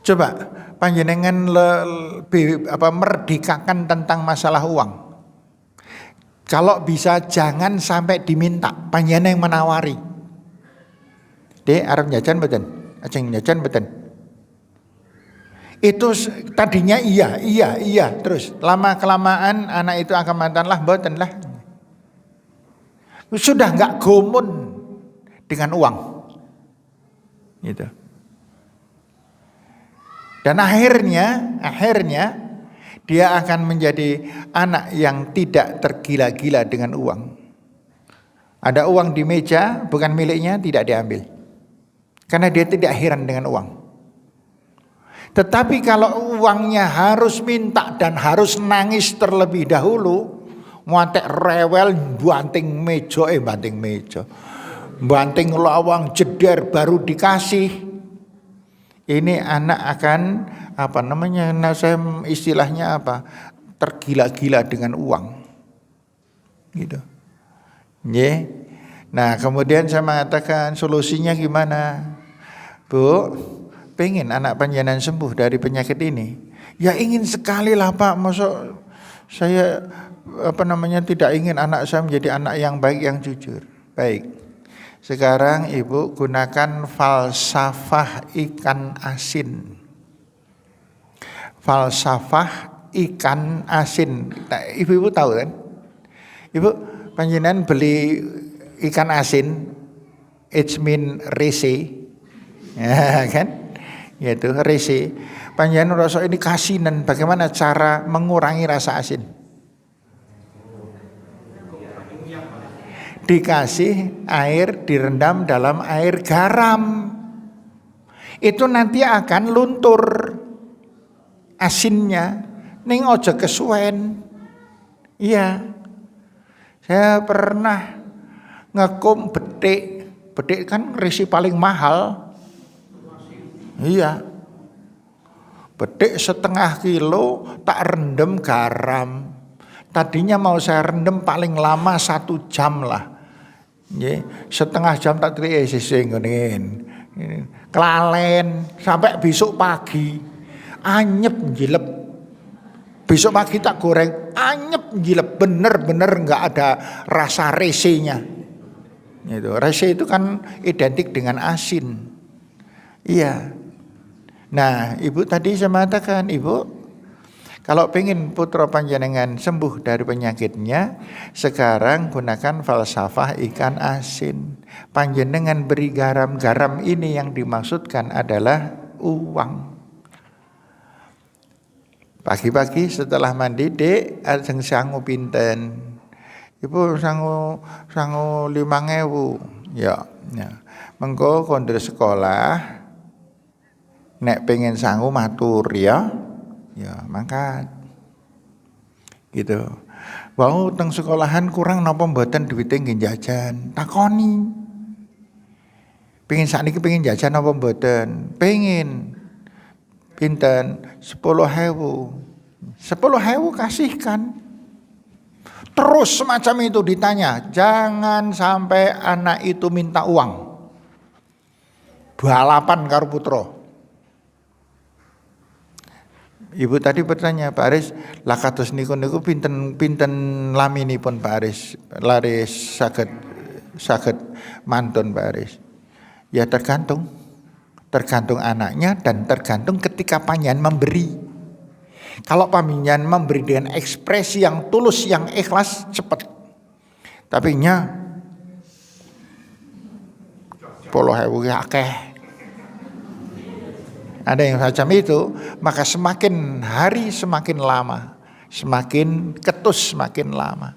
Coba panjenengan merdekakan tentang masalah uang. Kalau bisa jangan sampai diminta, panjenengan yang menawari. Dek arep jajan mboten? Ajeng jajan mboten? Itu tadinya iya terus lama kelamaan anak itu akan mengatakan lah mboten lah. Sudah enggak gomun dengan uang. Gitu. Dan akhirnya Dia akan menjadi anak yang tidak tergila-gila dengan uang. Ada uang di meja bukan miliknya, tidak diambil. Karena dia tidak heran dengan uang. Tetapi kalau uangnya harus minta dan harus nangis terlebih dahulu, muatek rewel banting lawang jeder baru dikasih. Ini anak akan saya istilahnya tergila-gila dengan uang. Gitu. Nah, kemudian saya mengatakan solusinya gimana? Bu, pengen anak panjenengan sembuh dari penyakit ini? Ya ingin sekali lah Pak, masa saya tidak ingin anak saya menjadi anak yang baik, yang jujur. Baik. Sekarang Ibu gunakan falsafah ikan asin. Falsafah ikan asin. Nah, Ibu tahu kan? Ibu panjenengan beli ikan asin, it mean rese. Ya kan? Yaitu rese. Panjenengan rasa ini kasinan, bagaimana cara mengurangi rasa asin? Dikasih air, direndam dalam air garam. Itu nanti akan luntur asinnya. Ning ojo kesuwen. Iya. Saya pernah ngekum betik. Betik kan resi paling mahal. Iya. Betik 1/2 kilo tak rendem garam. Tadinya mau saya rendem paling lama 1 jam lah. Nggih, 1/2 jam tak tri sing ngene. Kelalen sampai besok pagi. Anyep njilep. Besok pagi tak goreng, anyep njilep, bener-bener enggak ada rasa resenya. Itu, rese itu kan identik dengan asin. Iya. Nah, Ibu tadi saya mengatakan, Ibu kalau pengen putra panjenengan sembuh dari penyakitnya, sekarang gunakan falsafah ikan asin. Panjenengan beri garam. Garam ini yang dimaksudkan adalah uang. Pagi-pagi setelah mandi, Dek, ajeng sangu pinten? Ibu sangu 5.000. Ya. Mengko kondur sekolah, nek pengen sangu matur ya. Ya, mangkat. Gitu. Wau teng sekolahan kurang napa mboten duwite nggih jajan? Takoni. Pengen sakniki pengen jajan napa mboten? Pengen. Pinten? 10.000. 10.000 kasihkan. Terus semacam itu ditanya, jangan sampai anak itu minta uang. Balapan karo putra. Ibu tadi bertanya, Pak Aris, lah kados niku pinten laminipun Pak Aris, laris saged mantun Pak Aris. Ya tergantung anaknya dan tergantung ketika panjenengan memberi. Kalau panjenengan memberi dengan ekspresi yang tulus, yang ikhlas, cepat. Tapi nya 10.000 akeh. Ada yang macam itu, maka semakin hari semakin lama, semakin ketus semakin lama.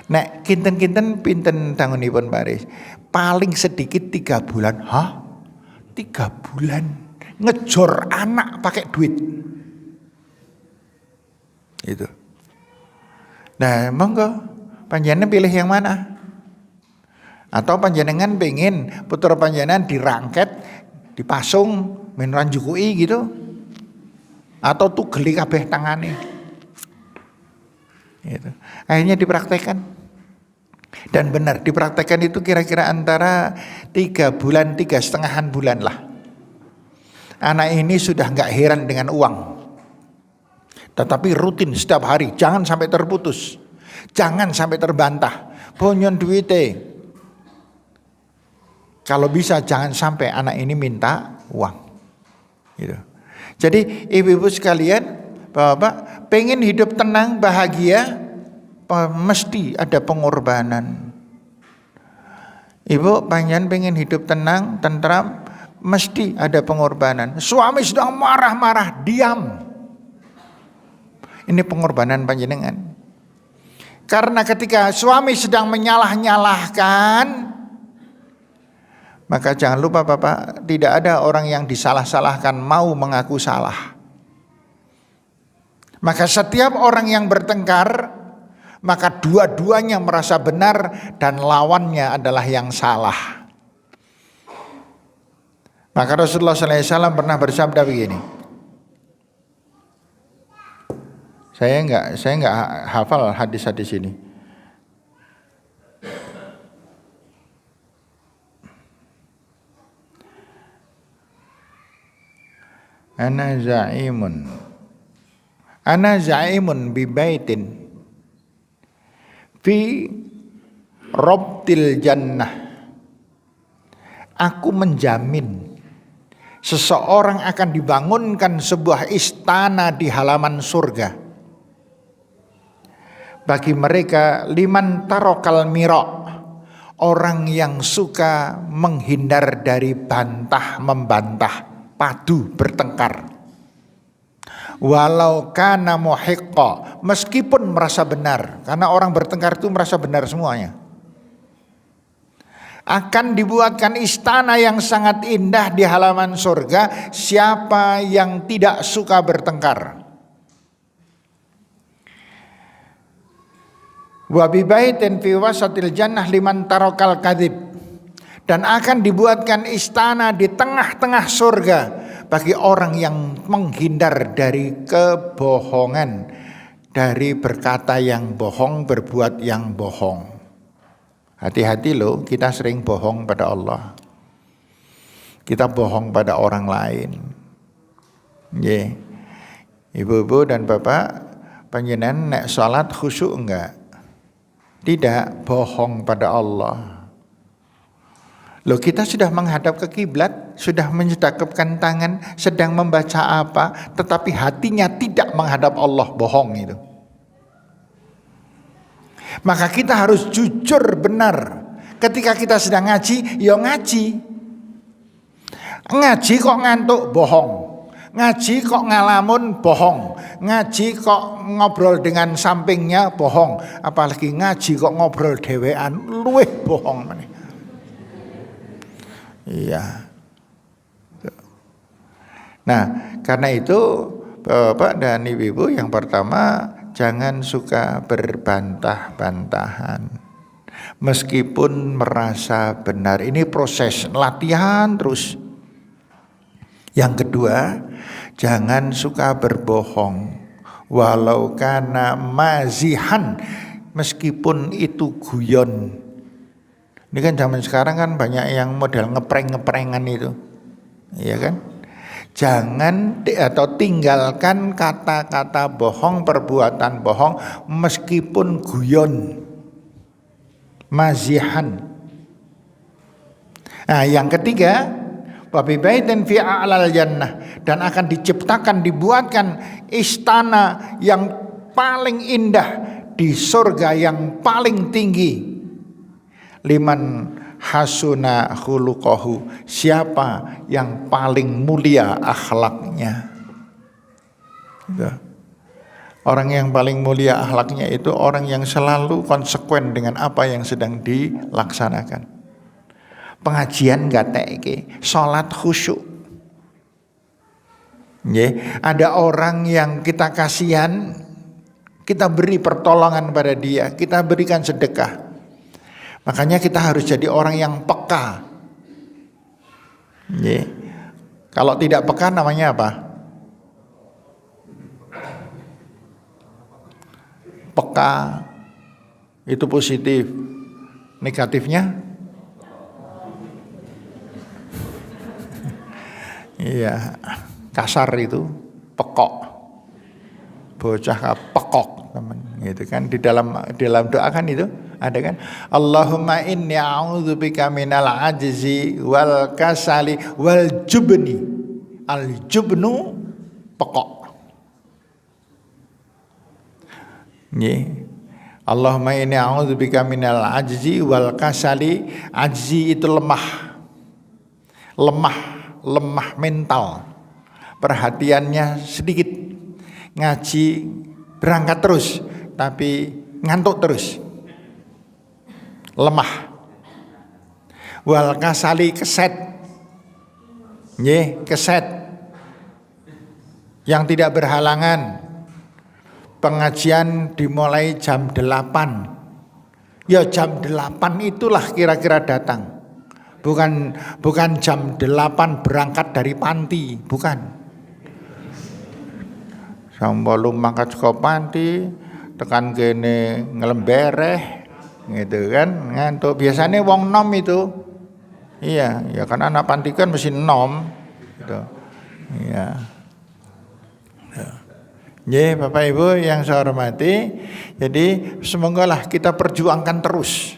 Nek kinten-kinten pinten tangunipun Pak Aris? Paling sedikit 3 bulan. Hah? 3 bulan ngejor anak pakai duit. Itu. Nah, monggo panjenengan pilih yang mana? Atau panjenengan pengen putra panjenengan dirangket, dipasung, meneran jukui gitu, atau tuh geli kabeh tangane, gitu. Akhirnya dipraktekkan, dan benar dipraktekkan itu kira-kira antara 3 bulan, 3,5 bulan lah. Anak ini sudah nggak heran dengan uang, tetapi rutin setiap hari, jangan sampai terputus, jangan sampai terbantah. Ponyon duite. Kalau bisa jangan sampai anak ini minta uang. Gitu. Jadi ibu-ibu sekalian, bapak pengen hidup tenang, bahagia, mesti ada pengorbanan. Ibu pengen hidup tenang, tentram, mesti ada pengorbanan. Suami sedang marah-marah, diam. Ini pengorbanan panjenengan. Karena ketika suami sedang menyalah-nyalahkan, maka jangan lupa Bapak, tidak ada orang yang disalah-salahkan mau mengaku salah. Maka setiap orang yang bertengkar, maka dua-duanya merasa benar dan lawannya adalah yang salah. Maka Rasulullah SAW pernah bersabda begini. Saya enggak hafal hadis-hadis ini. Ana za'imun bi baitin fi rabtil jannah. Aku menjamin seseorang akan dibangunkan sebuah istana di halaman surga bagi mereka liman tarokal miro, orang yang suka menghindar dari bantah membantah, padu bertengkar. Walau kana muhiqqa, meskipun merasa benar, karena orang bertengkar itu merasa benar semuanya. Akan dibuatkan istana yang sangat indah di halaman surga siapa yang tidak suka bertengkar. Wa bi baitin fi wasatil jannah liman tarakal kadzib, dan akan dibuatkan istana di tengah-tengah surga bagi orang yang menghindar dari kebohongan, dari berkata yang bohong, berbuat yang bohong. Hati-hati loh, kita sering bohong pada Allah. Kita bohong pada orang lain. Nggih. Ibu-ibu dan bapak, panjenengan nek salat khusyuk enggak? Tidak, bohong pada Allah. Loh, kita sudah menghadap ke kiblat, sudah menyedekapkan tangan, sedang membaca apa, tetapi hatinya tidak menghadap Allah, bohong itu. Maka kita harus jujur benar. Ketika kita sedang ngaji, ya ngaji. Ngaji kok ngantuk, bohong. Ngaji kok ngalamun, bohong. Ngaji kok ngobrol dengan sampingnya, bohong. Apalagi ngaji kok ngobrol dhewean, luwih bohong meneh. Iya. Nah, karena itu Bapak dan Ibu, yang pertama, jangan suka berbantah-bantahan meskipun merasa benar. Ini proses latihan terus. Yang kedua, jangan suka berbohong walau kana mazihan, meskipun itu guyon. Ini kan zaman sekarang kan banyak yang model ngeprank-ngeprankan itu. Iya kan? Jangan atau tinggalkan kata-kata bohong, perbuatan bohong meskipun guyon. Mazihan. Nah, yang ketiga, wa bi baitin fi a'lal jannah, dan akan diciptakan, dibuatkan istana yang paling indah di surga yang paling tinggi. Liman hasuna khuluquhu, siapa yang paling mulia akhlaknya. Orang yang paling mulia akhlaknya itu orang yang selalu konsekuen dengan apa yang sedang dilaksanakan. Pengajian gatek, sholat khusyuk. Ada orang yang kita kasihan, kita beri pertolongan pada dia, kita berikan sedekah. Makanya kita harus jadi orang yang peka. Kalau tidak peka namanya apa? Peka itu positif. Negatifnya? Iya, kasar itu pekok. Bocah pekok teman, gitu kan. Di dalam doa kan itu ada kan, Allahumma inni a'udzubika minal ajzi wal kasali wal jubni. Al jubnu pekok. Nggih. Allahumma inni a'udzubika minal ajzi wal kasali. Ajzi itu lemah mental, perhatiannya sedikit, ngaji berangkat terus, tapi ngantuk terus, lemah. Wal kasali keset, keset yang tidak berhalangan. Pengajian dimulai jam 8. Ya jam 8 itulah kira-kira datang. Bukan jam 8 berangkat dari panti, bukan. Sampai lu mangkat saka panti, tekan kene ngelembereh gitu kan, ngantuk. Biasanya wong nom itu. Iya, ya kan anak panti kan mesti nom gitu. Iya. Ya, Bapak Ibu yang saya hormati, jadi semogalah kita perjuangkan terus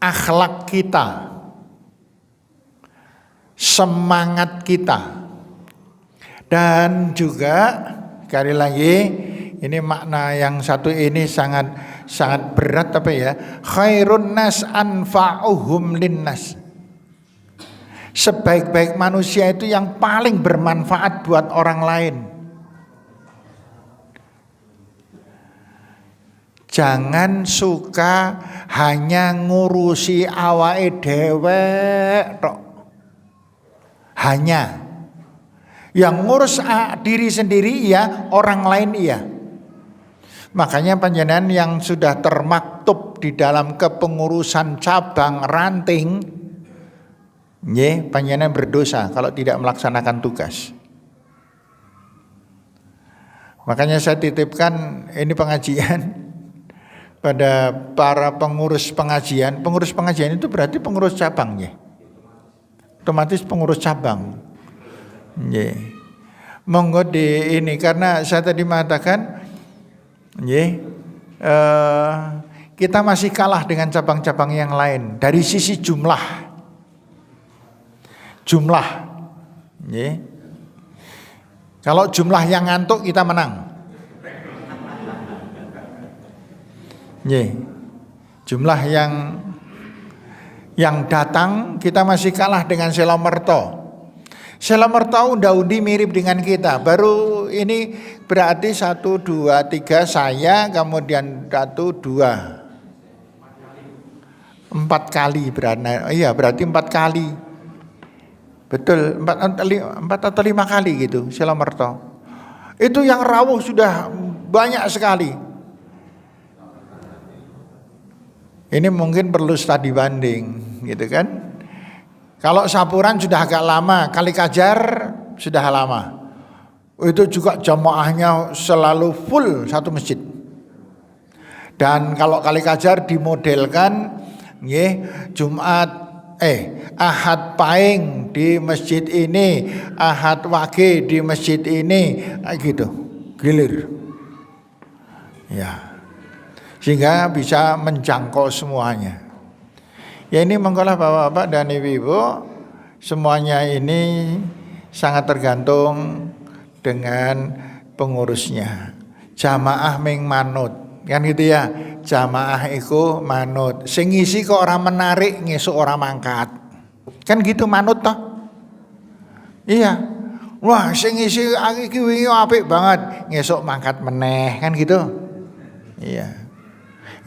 akhlak kita, semangat kita, dan juga sekali lagi ini makna yang satu ini sangat berat apa ya? Khairun nas anfa'uhum linnas. Sebaik-baik manusia itu yang paling bermanfaat buat orang lain. Jangan suka hanya ngurusi awake dewek tok. Hanya yang ngurus diri sendiri ya, orang lain iya. Makanya panjenengan yang sudah termaktub di dalam kepengurusan cabang ranting, panjenengan berdosa kalau tidak melaksanakan tugas. Makanya saya titipkan ini pengajian pada para pengurus pengajian. Pengurus pengajian itu berarti pengurus cabang, otomatis pengurus cabang. Monggo di ini, karena saya tadi mengatakan kita masih kalah dengan cabang-cabang yang lain dari sisi jumlah. Kalau jumlah yang ngantuk kita menang. Jumlah yang datang kita masih kalah dengan Selamerto. Selamerto undi mirip dengan kita. Baru ini berarti 1, 2, 3 saya, kemudian 1, 2, 4 kali berarti. Iya, berarti 4 kali. Betul, 4 atau 5 kali gitu Selamerto. Itu yang rawuh sudah banyak sekali. Ini mungkin perlu studi banding gitu kan. Kalau Sapuran sudah agak lama, Kali Kajar sudah lama. Itu juga jamaahnya selalu full satu masjid. Dan kalau Kali Kajar dimodelkan Ahad Paing di masjid ini, Ahad Wage di masjid ini, gitu, gilir. Ya. Sehingga bisa menjangkau semuanya. Ya ini mengkolah Bapak-bapak dan Ibu-ibu, semuanya ini sangat tergantung dengan pengurusnya. Jamaah ming manut, kan gitu ya. Jamaah iku manut. Sing ngisi kok ora menarik, ngesuk ora mangkat. Kan gitu manut toh? Iya. Wah, sing ngisi iki wingi apik banget, ngesuk mangkat meneh, kan gitu. Iya.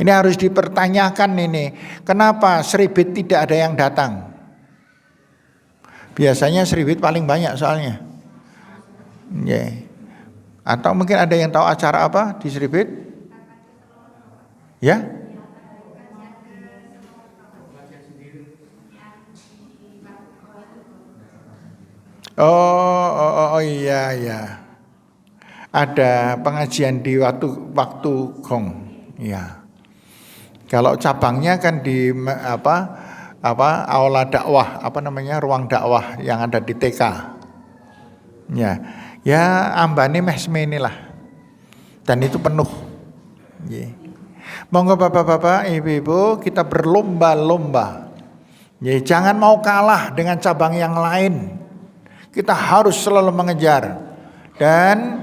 Ini harus dipertanyakan ini. Kenapa Seribit tidak ada yang datang? Biasanya Seribit paling banyak soalnya. Atau mungkin ada yang tahu acara apa di Seribit? Ya? Oh iya. Ada pengajian di waktu gong. Ya. Kalau cabangnya kan di aula dakwah, ruang dakwah yang ada di TK. Ya ambane meh semene lah. Dan itu penuh. Monggo Bapak-bapak, Ibu-ibu, kita berlomba-lomba. Jangan mau kalah dengan cabang yang lain. Kita harus selalu mengejar. Dan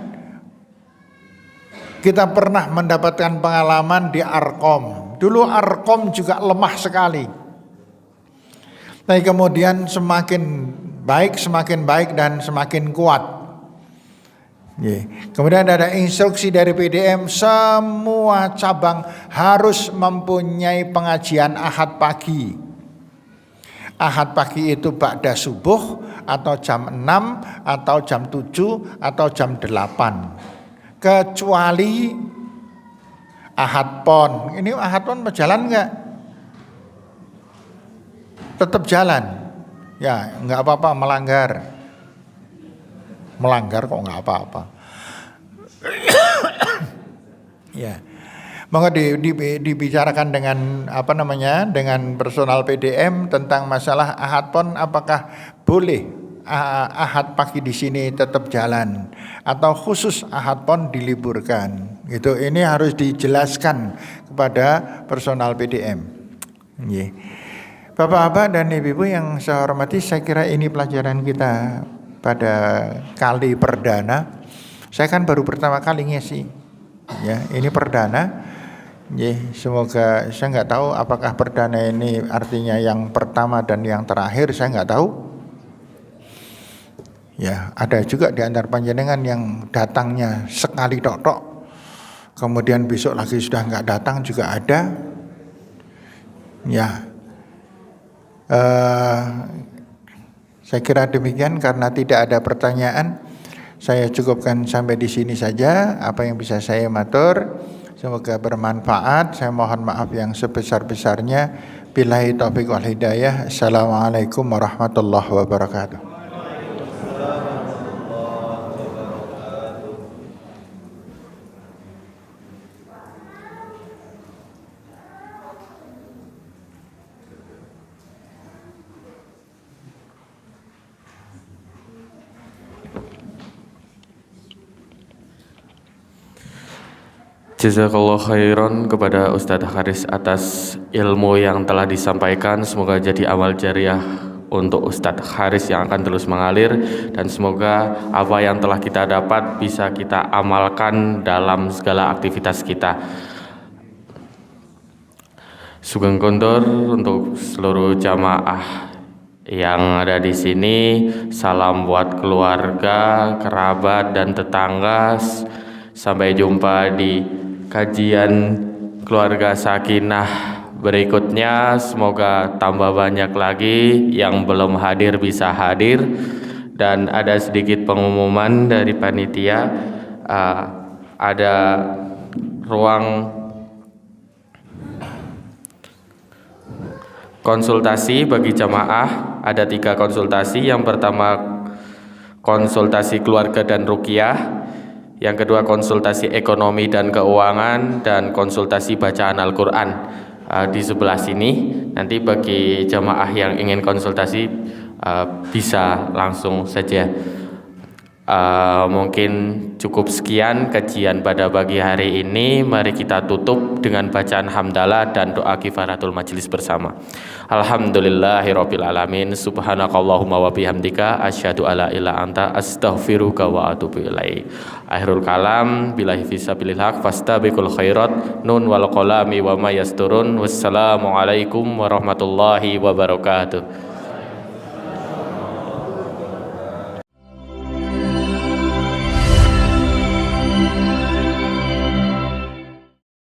kita pernah mendapatkan pengalaman di Arkom. Dulu Arkom juga lemah sekali. Tapi kemudian semakin baik dan semakin kuat. Kemudian ada instruksi dari PDM, semua cabang harus mempunyai pengajian Ahad pagi. Ahad pagi itu ba'da subuh atau jam 6 atau jam 7 atau jam 8. Kecuali Ahad Pon. Ini Ahad Pon berjalan enggak? Tetap jalan. Ya, enggak apa-apa melanggar. Melanggar kok enggak apa-apa. Ya. Maka dibicarakan dengan dengan personal PDM tentang masalah Ahad Pon, apakah boleh Ahad pagi di sini tetap jalan atau khusus Ahad Pon diliburkan. Gitu. Ini harus dijelaskan kepada personal PDM. Bapak-bapak dan ibu-ibu yang saya hormati, saya kira ini pelajaran kita pada kali perdana. Saya kan baru pertama kali ngisi. Ya, ini perdana. Semoga, saya nggak tahu apakah perdana ini artinya yang pertama dan yang terakhir, saya nggak tahu. Ya, ada juga di antara panjenengan yang datangnya sekali tok-tok, kemudian besok lagi sudah nggak datang juga ada. Ya, saya kira demikian. Karena tidak ada pertanyaan, saya cukupkan sampai di sini saja apa yang bisa saya matur. Semoga bermanfaat. Saya mohon maaf yang sebesar-besarnya. Billahi taufiq wal hidayah. Assalamualaikum warahmatullahi wabarakatuh. Jazakallah khairan kepada Ustadz Haris atas ilmu yang telah disampaikan. Semoga jadi amal jariah untuk Ustadz Haris yang akan terus mengalir, dan semoga apa yang telah kita dapat bisa kita amalkan dalam segala aktivitas kita. Sugeng kondur untuk seluruh jamaah yang ada di sini. Salam buat keluarga, kerabat dan tetangga. Sampai jumpa di kajian keluarga sakinah berikutnya. Semoga tambah banyak lagi yang belum hadir bisa hadir. Dan ada sedikit pengumuman dari panitia, ada ruang konsultasi bagi jamaah. Ada 3 konsultasi. Yang pertama konsultasi keluarga dan ruqyah, yang kedua konsultasi ekonomi dan keuangan, dan konsultasi bacaan Al-Quran di sebelah sini. Nanti bagi jamaah yang ingin konsultasi bisa langsung saja. Mungkin cukup sekian kajian pada pagi hari ini. Mari kita tutup dengan bacaan hamdalah dan doa kifaratul majlis bersama. Alhamdulillahirabbil alamin. Subhanakallahumma wa bihamdika asyhadu alla ilaha anta astaghfiruka wa atubu ilaik. Akhirul kalam billahi fisabilil haq fastabiqul khairat. Nun wal qalami wa ma yasturun. Wassalamualaikum warahmatullahi wabarakatuh.